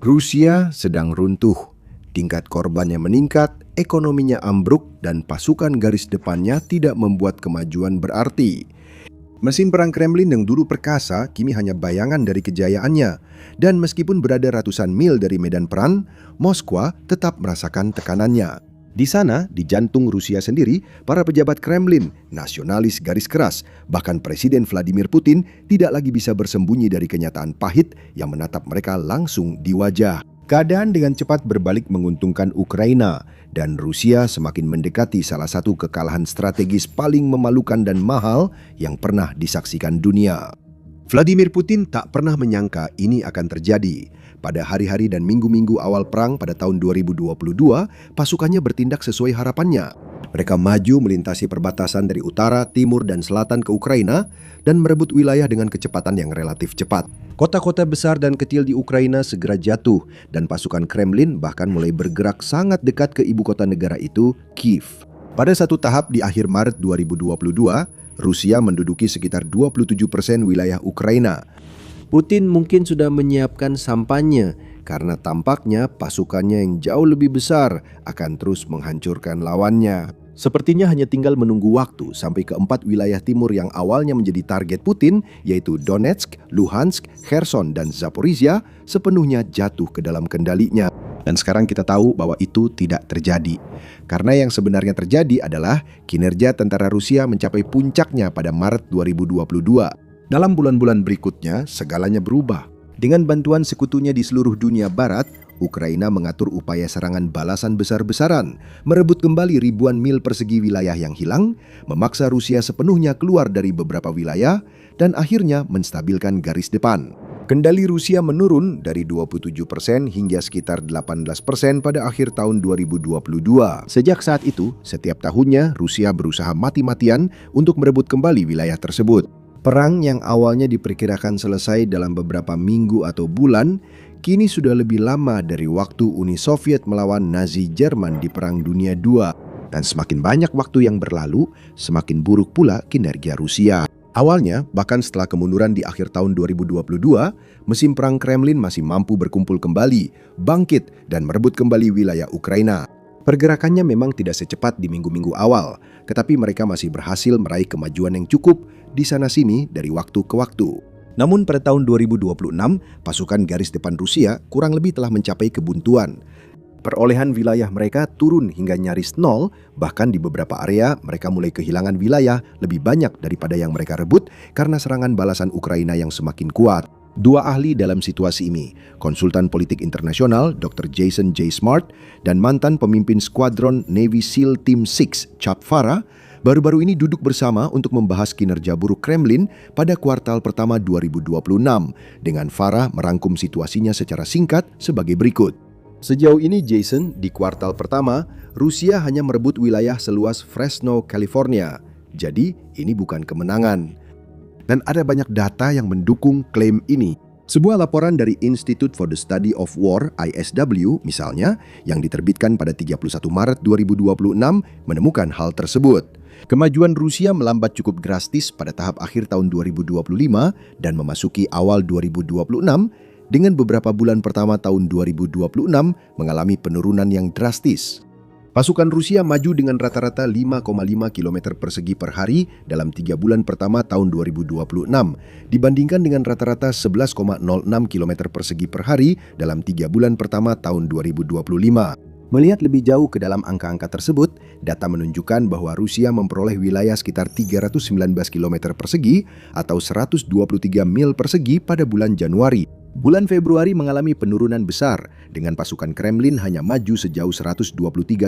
Rusia sedang runtuh, tingkat korbannya meningkat, ekonominya ambruk, dan pasukan garis depannya tidak membuat kemajuan berarti. Mesin perang Kremlin yang dulu perkasa kini hanya bayangan dari kejayaannya. Dan meskipun berada ratusan mil dari medan perang, Moskwa tetap merasakan tekanannya. Di sana, di jantung Rusia sendiri, para pejabat Kremlin, nasionalis garis keras, bahkan Presiden Vladimir Putin tidak lagi bisa bersembunyi dari kenyataan pahit yang menatap mereka langsung di wajah. Keadaan dengan cepat berbalik menguntungkan Ukraina, dan Rusia semakin mendekati salah satu kekalahan strategis paling memalukan dan mahal yang pernah disaksikan dunia. Vladimir Putin tak pernah menyangka ini akan terjadi. Pada hari-hari dan minggu-minggu awal perang pada tahun 2022, pasukannya bertindak sesuai harapannya. Mereka maju melintasi perbatasan dari utara, timur, dan selatan ke Ukraina dan merebut wilayah dengan kecepatan yang relatif cepat. Kota-kota besar dan kecil di Ukraina segera jatuh dan pasukan Kremlin bahkan mulai bergerak sangat dekat ke ibu kota negara itu, Kiev. Pada satu tahap di akhir Maret 2022, Rusia menduduki sekitar 27% wilayah Ukraina. Putin mungkin sudah menyiapkan sampannya karena tampaknya pasukannya yang jauh lebih besar akan terus menghancurkan lawannya. Sepertinya hanya tinggal menunggu waktu sampai keempat wilayah timur yang awalnya menjadi target Putin, yaitu Donetsk, Luhansk, Kherson, dan Zaporizhia, sepenuhnya jatuh ke dalam kendalinya. Dan sekarang kita tahu bahwa itu tidak terjadi. Karena yang sebenarnya terjadi adalah kinerja tentara Rusia mencapai puncaknya pada Maret 2022. Dalam bulan-bulan berikutnya, segalanya berubah. Dengan bantuan sekutunya di seluruh dunia barat, Ukraina mengatur upaya serangan balasan besar-besaran, merebut kembali ribuan mil persegi wilayah yang hilang, memaksa Rusia sepenuhnya keluar dari beberapa wilayah, dan akhirnya menstabilkan garis depan. Kendali Rusia menurun dari 27% hingga sekitar 18% pada akhir tahun 2022. Sejak saat itu, setiap tahunnya Rusia berusaha mati-matian untuk merebut kembali wilayah tersebut. Perang yang awalnya diperkirakan selesai dalam beberapa minggu atau bulan, kini sudah lebih lama dari waktu Uni Soviet melawan Nazi Jerman di Perang Dunia II. Dan semakin banyak waktu yang berlalu, semakin buruk pula kinerja Rusia. Awalnya, bahkan setelah kemunduran di akhir tahun 2022, mesin perang Kremlin masih mampu berkumpul kembali, bangkit, dan merebut kembali wilayah Ukraina. Pergerakannya memang tidak secepat di minggu-minggu awal, tetapi mereka masih berhasil meraih kemajuan yang cukup di sana-sini dari waktu ke waktu. Namun pada tahun 2026, pasukan garis depan Rusia kurang lebih telah mencapai kebuntuan. Perolehan wilayah mereka turun hingga nyaris nol, bahkan di beberapa area mereka mulai kehilangan wilayah lebih banyak daripada yang mereka rebut karena serangan balasan Ukraina yang semakin kuat. Dua ahli dalam situasi ini, konsultan politik internasional Dr. Jason J. Smart dan mantan pemimpin skuadron Navy SEAL Team 6 Chap Farah, baru-baru ini duduk bersama untuk membahas kinerja buruk Kremlin pada kuartal pertama 2026, dengan Farah merangkum situasinya secara singkat sebagai berikut. Sejauh ini Jason, di kuartal pertama, Rusia hanya merebut wilayah seluas Fresno, California. Jadi, ini bukan kemenangan. Dan ada banyak data yang mendukung klaim ini. Sebuah laporan dari Institute for the Study of War, ISW, misalnya, yang diterbitkan pada 31 Maret 2026, menemukan hal tersebut. Kemajuan Rusia melambat cukup drastis pada tahap akhir tahun 2025 dan memasuki awal 2026, dengan beberapa bulan pertama tahun 2026 mengalami penurunan yang drastis. Pasukan Rusia maju dengan rata-rata 5,5 km persegi per hari dalam 3 bulan pertama tahun 2026, dibandingkan dengan rata-rata 11,06 km persegi per hari dalam 3 bulan pertama tahun 2025. Melihat lebih jauh ke dalam angka-angka tersebut, data menunjukkan bahwa Rusia memperoleh wilayah sekitar 319 km persegi atau 123 mil persegi pada bulan Januari. Bulan Februari mengalami penurunan besar, dengan pasukan Kremlin hanya maju sejauh 123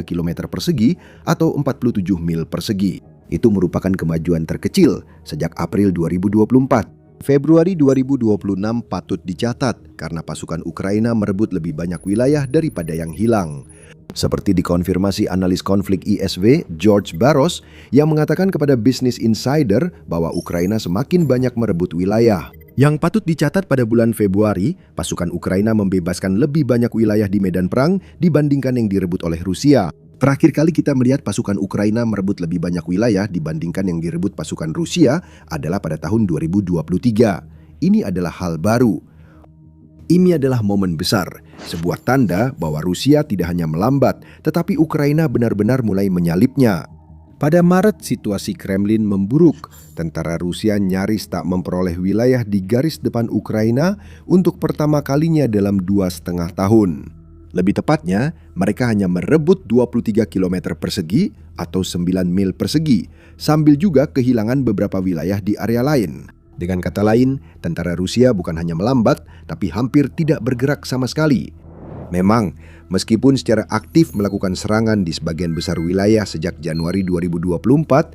km persegi atau 47 mil persegi. Itu merupakan kemajuan terkecil sejak April 2024. Februari 2026 patut dicatat karena pasukan Ukraina merebut lebih banyak wilayah daripada yang hilang. Seperti dikonfirmasi analis konflik ISW George Barros yang mengatakan kepada Business Insider bahwa Ukraina semakin banyak merebut wilayah. Yang patut dicatat pada bulan Februari, pasukan Ukraina membebaskan lebih banyak wilayah di medan perang dibandingkan yang direbut oleh Rusia. Terakhir kali kita melihat pasukan Ukraina merebut lebih banyak wilayah dibandingkan yang direbut pasukan Rusia adalah pada tahun 2023. Ini adalah hal baru. Ini adalah momen besar, sebuah tanda bahwa Rusia tidak hanya melambat, tetapi Ukraina benar-benar mulai menyalipnya. Pada Maret, situasi Kremlin memburuk. Tentara Rusia nyaris tak memperoleh wilayah di garis depan Ukraina untuk pertama kalinya dalam 2,5 tahun. Lebih tepatnya, mereka hanya merebut 23 km persegi atau 9 mil persegi, sambil juga kehilangan beberapa wilayah di area lain. Dengan kata lain, tentara Rusia bukan hanya melambat, tapi hampir tidak bergerak sama sekali. Memang, meskipun secara aktif melakukan serangan di sebagian besar wilayah sejak Januari 2024,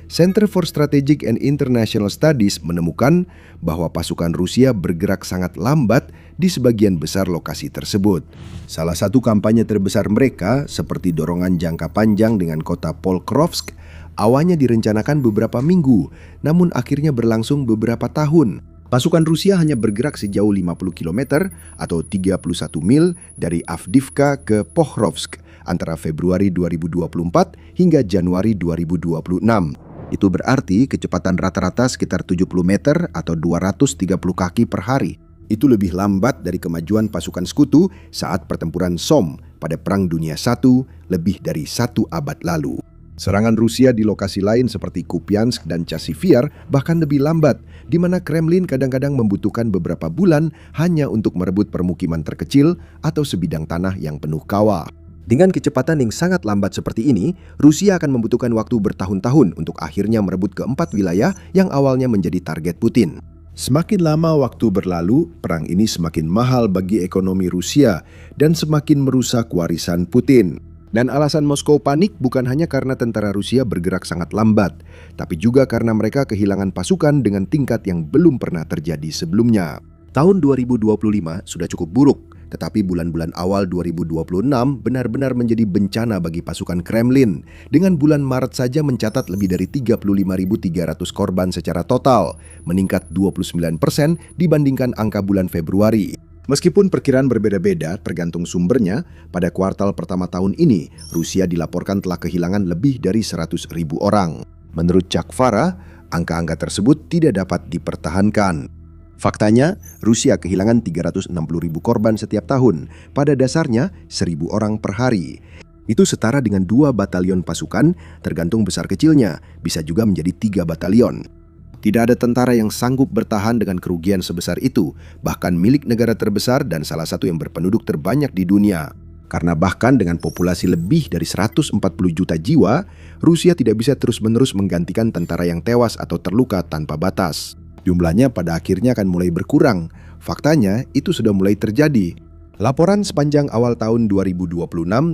Center for Strategic and International Studies menemukan bahwa pasukan Rusia bergerak sangat lambat di sebagian besar lokasi tersebut. Salah satu kampanye terbesar mereka, seperti dorongan jangka panjang dengan kota Pokrovsk, awalnya direncanakan beberapa minggu, namun akhirnya berlangsung beberapa tahun. Pasukan Rusia hanya bergerak sejauh 50 km atau 31 mil dari Avdiivka ke Pokrovsk antara Februari 2024 hingga Januari 2026. Itu berarti kecepatan rata-rata sekitar 70 meter atau 230 kaki per hari. Itu lebih lambat dari kemajuan pasukan sekutu saat pertempuran Somme pada Perang Dunia I lebih dari 1 abad lalu. Serangan Rusia di lokasi lain seperti Kupiansk dan Chasiv-Yar bahkan lebih lambat, di mana Kremlin kadang-kadang membutuhkan beberapa bulan hanya untuk merebut permukiman terkecil atau sebidang tanah yang penuh kawah. Dengan kecepatan yang sangat lambat seperti ini, Rusia akan membutuhkan waktu bertahun-tahun untuk akhirnya merebut keempat wilayah yang awalnya menjadi target Putin. Semakin lama waktu berlalu, perang ini semakin mahal bagi ekonomi Rusia dan semakin merusak warisan Putin. Dan alasan Moskow panik bukan hanya karena tentara Rusia bergerak sangat lambat, tapi juga karena mereka kehilangan pasukan dengan tingkat yang belum pernah terjadi sebelumnya. Tahun 2025 sudah cukup buruk, tetapi bulan-bulan awal 2026 benar-benar menjadi bencana bagi pasukan Kremlin. Dengan bulan Maret saja mencatat lebih dari 35.300 korban secara total, meningkat 29% dibandingkan angka bulan Februari. Meskipun perkiraan berbeda-beda tergantung sumbernya, pada kuartal pertama tahun ini, Rusia dilaporkan telah kehilangan lebih dari 100.000 orang. Menurut Chuck Farah, angka-angka tersebut tidak dapat dipertahankan. Faktanya, Rusia kehilangan 360.000 korban setiap tahun, pada dasarnya 1.000 orang per hari. Itu setara dengan 2 batalion pasukan, tergantung besar kecilnya, bisa juga menjadi 3 batalion. Tidak ada tentara yang sanggup bertahan dengan kerugian sebesar itu, bahkan milik negara terbesar dan salah satu yang berpenduduk terbanyak di dunia. Karena bahkan dengan populasi lebih dari 140 juta jiwa, Rusia tidak bisa terus-menerus menggantikan tentara yang tewas atau terluka tanpa batas. Jumlahnya pada akhirnya akan mulai berkurang. Faktanya, itu sudah mulai terjadi. Laporan sepanjang awal tahun 2026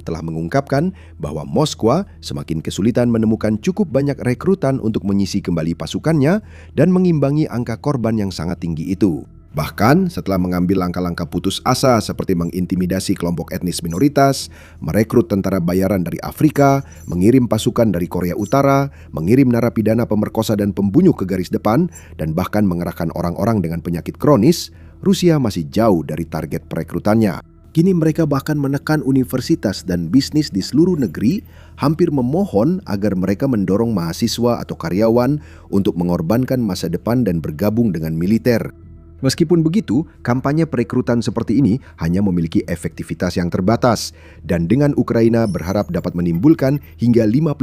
telah mengungkapkan bahwa Moskwa semakin kesulitan menemukan cukup banyak rekrutan untuk mengisi kembali pasukannya dan mengimbangi angka korban yang sangat tinggi itu. Bahkan setelah mengambil langkah-langkah putus asa seperti mengintimidasi kelompok etnis minoritas, merekrut tentara bayaran dari Afrika, mengirim pasukan dari Korea Utara, mengirim narapidana pemerkosa dan pembunuh ke garis depan, dan bahkan mengerahkan orang-orang dengan penyakit kronis, Rusia masih jauh dari target perekrutannya. Kini mereka bahkan menekan universitas dan bisnis di seluruh negeri, hampir memohon agar mereka mendorong mahasiswa atau karyawan untuk mengorbankan masa depan dan bergabung dengan militer. Meskipun begitu, kampanye perekrutan seperti ini hanya memiliki efektivitas yang terbatas, dan dengan Ukraina berharap dapat menimbulkan hingga 50.000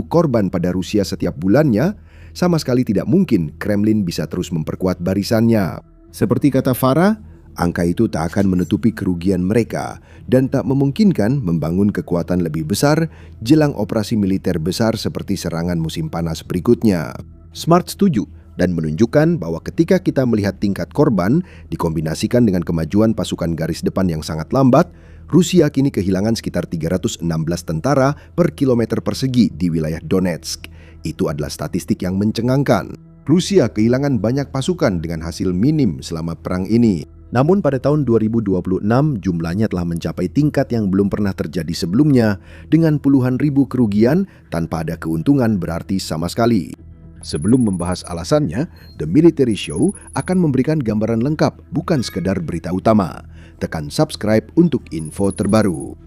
korban pada Rusia setiap bulannya, sama sekali tidak mungkin Kremlin bisa terus memperkuat barisannya. Seperti kata Farah, angka itu tak akan menutupi kerugian mereka dan tak memungkinkan membangun kekuatan lebih besar jelang operasi militer besar seperti serangan musim panas berikutnya. Smart setuju dan menunjukkan bahwa ketika kita melihat tingkat korban dikombinasikan dengan kemajuan pasukan garis depan yang sangat lambat, Rusia kini kehilangan sekitar 316 tentara per kilometer persegi di wilayah Donetsk. Itu adalah statistik yang mencengangkan. Rusia kehilangan banyak pasukan dengan hasil minim selama perang ini. Namun pada tahun 2026 jumlahnya telah mencapai tingkat yang belum pernah terjadi sebelumnya dengan puluhan ribu kerugian tanpa ada keuntungan berarti sama sekali. Sebelum membahas alasannya, The Military Show akan memberikan gambaran lengkap, bukan sekedar berita utama. Tekan subscribe untuk info terbaru.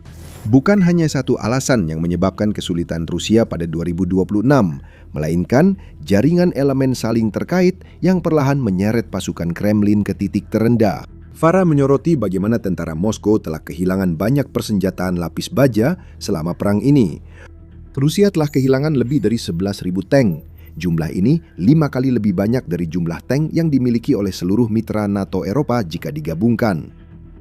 Bukan hanya satu alasan yang menyebabkan kesulitan Rusia pada 2026, melainkan jaringan elemen saling terkait yang perlahan menyeret pasukan Kremlin ke titik terendah. Farah menyoroti bagaimana tentara Moskow telah kehilangan banyak persenjataan lapis baja selama perang ini. Rusia telah kehilangan lebih dari 11.000 tank. Jumlah ini 5 kali lebih banyak dari jumlah tank yang dimiliki oleh seluruh mitra NATO Eropa jika digabungkan.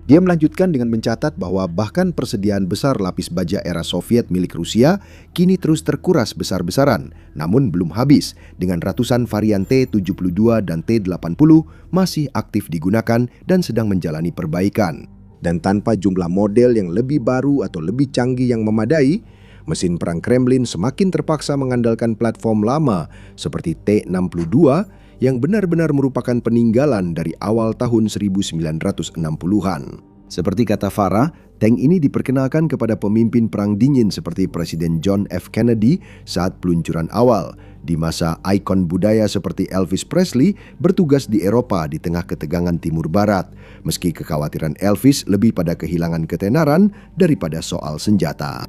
Dia melanjutkan dengan mencatat bahwa bahkan persediaan besar lapis baja era Soviet milik Rusia kini terus terkuras besar-besaran, namun belum habis, dengan ratusan varian T-72 dan T-80 masih aktif digunakan dan sedang menjalani perbaikan. Dan tanpa jumlah model yang lebih baru atau lebih canggih yang memadai, mesin perang Kremlin semakin terpaksa mengandalkan platform lama seperti T-62 yang benar-benar merupakan peninggalan dari awal tahun 1960-an. Seperti kata Farah, tank ini diperkenalkan kepada pemimpin perang dingin seperti Presiden John F. Kennedy saat peluncuran awal, di masa ikon budaya seperti Elvis Presley bertugas di Eropa di tengah ketegangan Timur Barat, meski kekhawatiran Elvis lebih pada kehilangan ketenaran daripada soal senjata.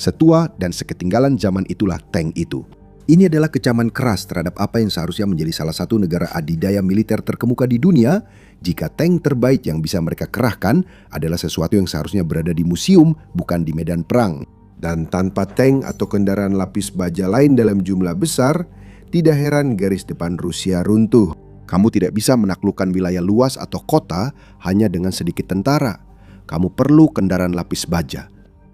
Setua dan seketinggalan zaman itulah tank itu. Ini adalah kecaman keras terhadap apa yang seharusnya menjadi salah satu negara adidaya militer terkemuka di dunia jika tank terbaik yang bisa mereka kerahkan adalah sesuatu yang seharusnya berada di museum, bukan di medan perang. Dan tanpa tank atau kendaraan lapis baja lain dalam jumlah besar, tidak heran garis depan Rusia runtuh. Kamu tidak bisa menaklukkan wilayah luas atau kota hanya dengan sedikit tentara. Kamu perlu kendaraan lapis baja.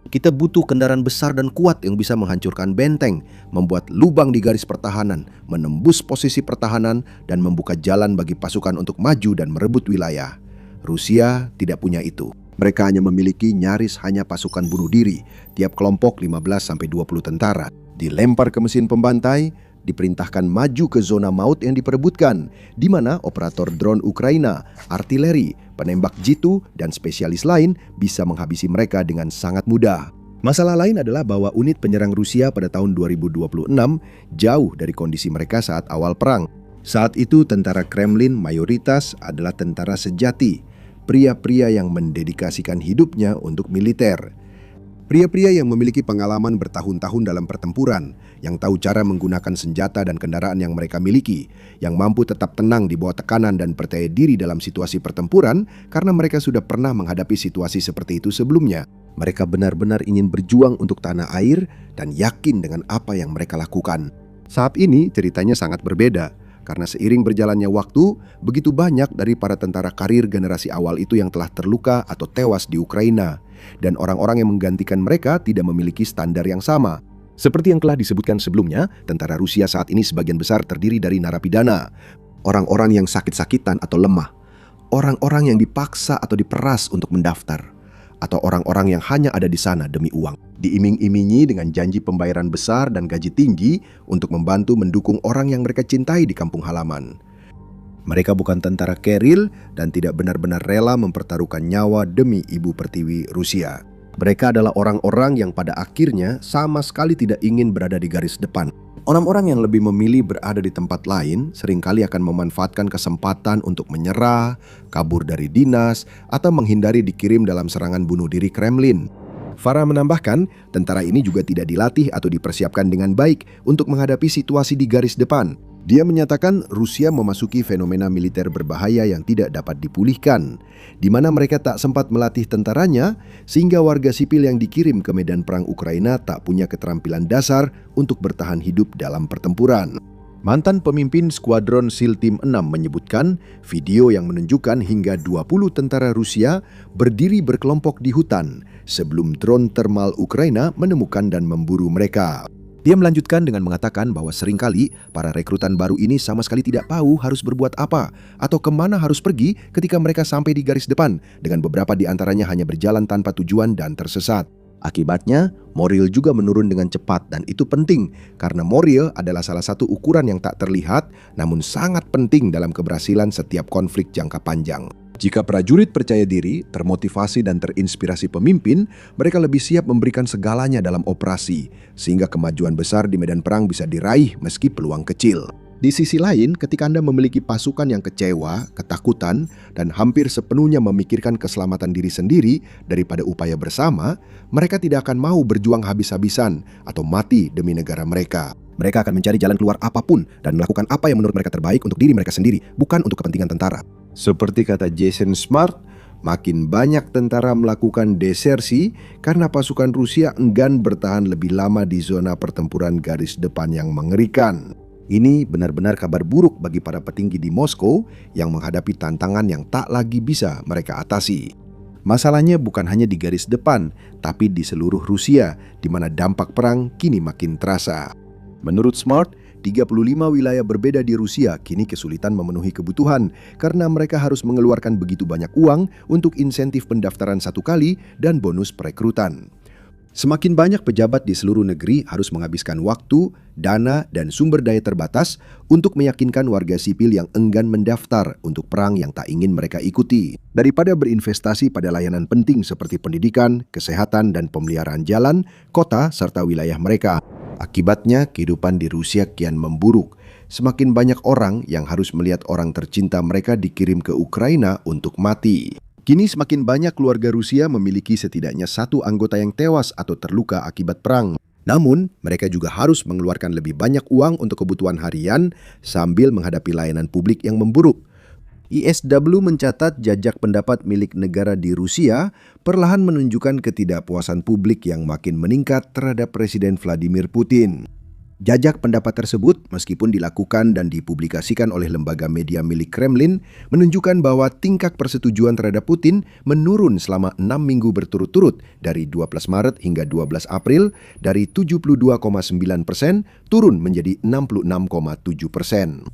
Kita butuh kendaraan besar dan kuat yang bisa menghancurkan benteng, membuat lubang di garis pertahanan, menembus posisi pertahanan, dan membuka jalan bagi pasukan untuk maju dan merebut wilayah. Rusia tidak punya itu. Mereka hanya memiliki nyaris hanya pasukan bunuh diri, tiap kelompok 15-20 tentara. Dilempar ke mesin pembantai, diperintahkan maju ke zona maut yang diperebutkan, di mana operator drone Ukraina, artileri, penembak jitu, dan spesialis lain bisa menghabisi mereka dengan sangat mudah. Masalah lain adalah bahwa unit penyerang Rusia pada tahun 2026 jauh dari kondisi mereka saat awal perang. Saat itu tentara Kremlin mayoritas adalah tentara sejati, pria-pria yang mendedikasikan hidupnya untuk militer. Pria-pria yang memiliki pengalaman bertahun-tahun dalam pertempuran, yang tahu cara menggunakan senjata dan kendaraan yang mereka miliki, yang mampu tetap tenang di bawah tekanan dan percaya diri dalam situasi pertempuran karena mereka sudah pernah menghadapi situasi seperti itu sebelumnya. Mereka benar-benar ingin berjuang untuk tanah air dan yakin dengan apa yang mereka lakukan. Saat ini ceritanya sangat berbeda, karena seiring berjalannya waktu, begitu banyak dari para tentara karir generasi awal itu yang telah terluka atau tewas di Ukraina. Dan orang-orang yang menggantikan mereka tidak memiliki standar yang sama. Seperti yang telah disebutkan sebelumnya, tentara Rusia saat ini sebagian besar terdiri dari narapidana, orang-orang yang sakit-sakitan atau lemah, orang-orang yang dipaksa atau diperas untuk mendaftar, atau orang-orang yang hanya ada di sana demi uang. Diiming-imingi dengan janji pembayaran besar dan gaji tinggi untuk membantu mendukung orang yang mereka cintai di kampung halaman. Mereka bukan tentara keril dan tidak benar-benar rela mempertaruhkan nyawa demi ibu pertiwi Rusia. Mereka adalah orang-orang yang pada akhirnya sama sekali tidak ingin berada di garis depan. Orang-orang yang lebih memilih berada di tempat lain seringkali akan memanfaatkan kesempatan untuk menyerah, kabur dari dinas, atau menghindari dikirim dalam serangan bunuh diri Kremlin. Farah menambahkan, tentara ini juga tidak dilatih atau dipersiapkan dengan baik untuk menghadapi situasi di garis depan. Dia menyatakan Rusia memasuki fenomena militer berbahaya yang tidak dapat dipulihkan, di mana mereka tak sempat melatih tentaranya, sehingga warga sipil yang dikirim ke medan perang Ukraina tak punya keterampilan dasar untuk bertahan hidup dalam pertempuran. Mantan pemimpin Skuadron SEAL Team 6 menyebutkan video yang menunjukkan hingga 20 tentara Rusia berdiri berkelompok di hutan sebelum drone thermal Ukraina menemukan dan memburu mereka. Dia melanjutkan dengan mengatakan bahwa seringkali para rekrutan baru ini sama sekali tidak tahu harus berbuat apa atau kemana harus pergi ketika mereka sampai di garis depan, dengan beberapa di antaranya hanya berjalan tanpa tujuan dan tersesat. Akibatnya, moral juga menurun dengan cepat, dan itu penting karena moral adalah salah satu ukuran yang tak terlihat namun sangat penting dalam keberhasilan setiap konflik jangka panjang. Jika prajurit percaya diri, termotivasi dan terinspirasi pemimpin, mereka lebih siap memberikan segalanya dalam operasi, sehingga kemajuan besar di medan perang bisa diraih meski peluang kecil. Di sisi lain, ketika Anda memiliki pasukan yang kecewa, ketakutan, dan hampir sepenuhnya memikirkan keselamatan diri sendiri daripada upaya bersama, mereka tidak akan mau berjuang habis-habisan atau mati demi negara mereka. Mereka akan mencari jalan keluar apapun dan melakukan apa yang menurut mereka terbaik untuk diri mereka sendiri, bukan untuk kepentingan tentara. Seperti kata Jason Smart, makin banyak tentara melakukan desersi karena pasukan Rusia enggan bertahan lebih lama di zona pertempuran garis depan yang mengerikan. Ini benar-benar kabar buruk bagi para petinggi di Moskow yang menghadapi tantangan yang tak lagi bisa mereka atasi. Masalahnya bukan hanya di garis depan, tapi di seluruh Rusia, di mana dampak perang kini makin terasa. Menurut Smart, 35 wilayah berbeda di Rusia kini kesulitan memenuhi kebutuhan karena mereka harus mengeluarkan begitu banyak uang untuk insentif pendaftaran satu kali dan bonus perekrutan. Semakin banyak pejabat di seluruh negeri harus menghabiskan waktu, dana, dan sumber daya terbatas untuk meyakinkan warga sipil yang enggan mendaftar untuk perang yang tak ingin mereka ikuti. Daripada berinvestasi pada layanan penting seperti pendidikan, kesehatan, dan pemeliharaan jalan, kota, serta wilayah mereka. Akibatnya, kehidupan di Rusia kian memburuk. Semakin banyak orang yang harus melihat orang tercinta mereka dikirim ke Ukraina untuk mati. Kini semakin banyak keluarga Rusia memiliki setidaknya satu anggota yang tewas atau terluka akibat perang. Namun, mereka juga harus mengeluarkan lebih banyak uang untuk kebutuhan harian sambil menghadapi layanan publik yang memburuk. ISW mencatat jajak pendapat milik negara di Rusia perlahan menunjukkan ketidakpuasan publik yang makin meningkat terhadap Presiden Vladimir Putin. Jajak pendapat tersebut, meskipun dilakukan dan dipublikasikan oleh lembaga media milik Kremlin, menunjukkan bahwa tingkat persetujuan terhadap Putin menurun selama 6 minggu berturut-turut dari 12 Maret hingga 12 April dari 72,9% turun menjadi 66,7%.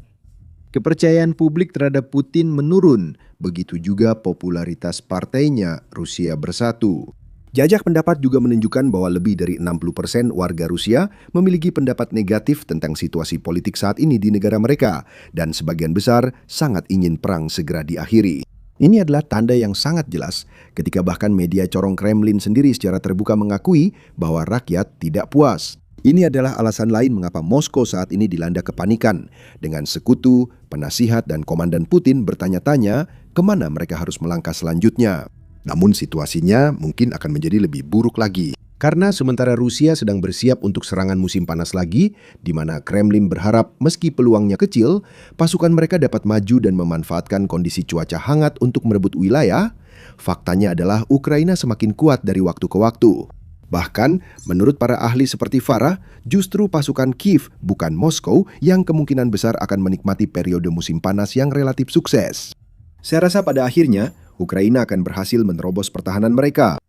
Kepercayaan publik terhadap Putin menurun, begitu juga popularitas partainya Rusia Bersatu. Jajak pendapat juga menunjukkan bahwa lebih dari 60% warga Rusia memiliki pendapat negatif tentang situasi politik saat ini di negara mereka, dan sebagian besar sangat ingin perang segera diakhiri. Ini adalah tanda yang sangat jelas ketika bahkan media corong Kremlin sendiri secara terbuka mengakui bahwa rakyat tidak puas. Ini adalah alasan lain mengapa Moskow saat ini dilanda kepanikan, dengan sekutu, penasihat, dan komandan Putin bertanya-tanya kemana mereka harus melangkah selanjutnya. Namun situasinya mungkin akan menjadi lebih buruk lagi. Karena sementara Rusia sedang bersiap untuk serangan musim panas lagi, di mana Kremlin berharap meski peluangnya kecil, pasukan mereka dapat maju dan memanfaatkan kondisi cuaca hangat untuk merebut wilayah, faktanya adalah Ukraina semakin kuat dari waktu ke waktu. Bahkan, menurut para ahli seperti Farah, justru pasukan Kiev, bukan Moskow, yang kemungkinan besar akan menikmati periode musim panas yang relatif sukses. Saya rasa pada akhirnya, Ukraina akan berhasil menerobos pertahanan mereka.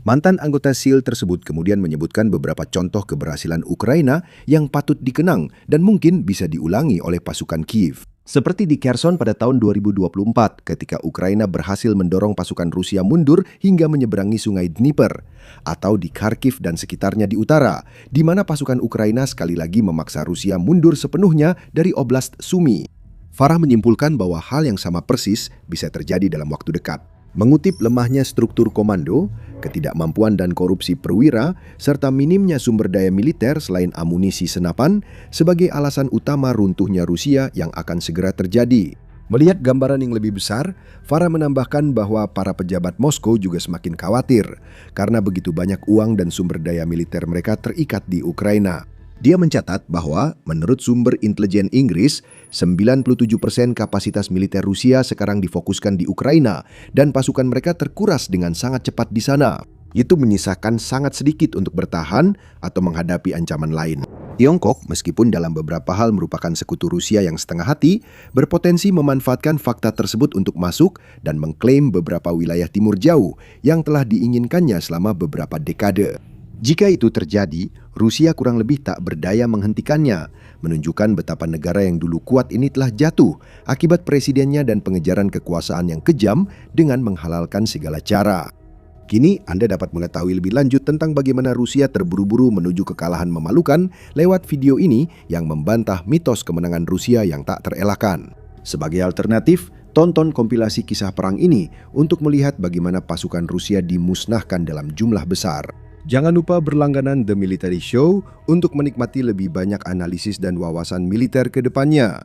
Mantan anggota SEAL tersebut kemudian menyebutkan beberapa contoh keberhasilan Ukraina yang patut dikenang dan mungkin bisa diulangi oleh pasukan Kiev. Seperti di Kherson pada tahun 2024 ketika Ukraina berhasil mendorong pasukan Rusia mundur hingga menyeberangi sungai Dnieper. Atau di Kharkiv dan sekitarnya di utara, di mana pasukan Ukraina sekali lagi memaksa Rusia mundur sepenuhnya dari Oblast Sumy. Farah menyimpulkan bahwa hal yang sama persis bisa terjadi dalam waktu dekat. Mengutip lemahnya struktur komando, ketidakmampuan dan korupsi perwira, serta minimnya sumber daya militer selain amunisi senapan sebagai alasan utama runtuhnya Rusia yang akan segera terjadi. Melihat gambaran yang lebih besar, Farah menambahkan bahwa para pejabat Moskow juga semakin khawatir karena begitu banyak uang dan sumber daya militer mereka terikat di Ukraina. Dia mencatat bahwa menurut sumber intelijen Inggris, 97% kapasitas militer Rusia sekarang difokuskan di Ukraina dan pasukan mereka terkuras dengan sangat cepat di sana. Itu menyisakan sangat sedikit untuk bertahan atau menghadapi ancaman lain. Tiongkok, meskipun dalam beberapa hal merupakan sekutu Rusia yang setengah hati, berpotensi memanfaatkan fakta tersebut untuk masuk dan mengklaim beberapa wilayah timur jauh yang telah diinginkannya selama beberapa dekade. Jika itu terjadi, Rusia kurang lebih tak berdaya menghentikannya, menunjukkan betapa negara yang dulu kuat ini telah jatuh akibat presidennya dan pengejaran kekuasaan yang kejam dengan menghalalkan segala cara. Kini Anda dapat mengetahui lebih lanjut tentang bagaimana Rusia terburu-buru menuju kekalahan memalukan lewat video ini yang membantah mitos kemenangan Rusia yang tak terelakkan. Sebagai alternatif, tonton kompilasi kisah perang ini untuk melihat bagaimana pasukan Rusia dimusnahkan dalam jumlah besar. Jangan lupa berlangganan The Military Show untuk menikmati lebih banyak analisis dan wawasan militer ke depannya.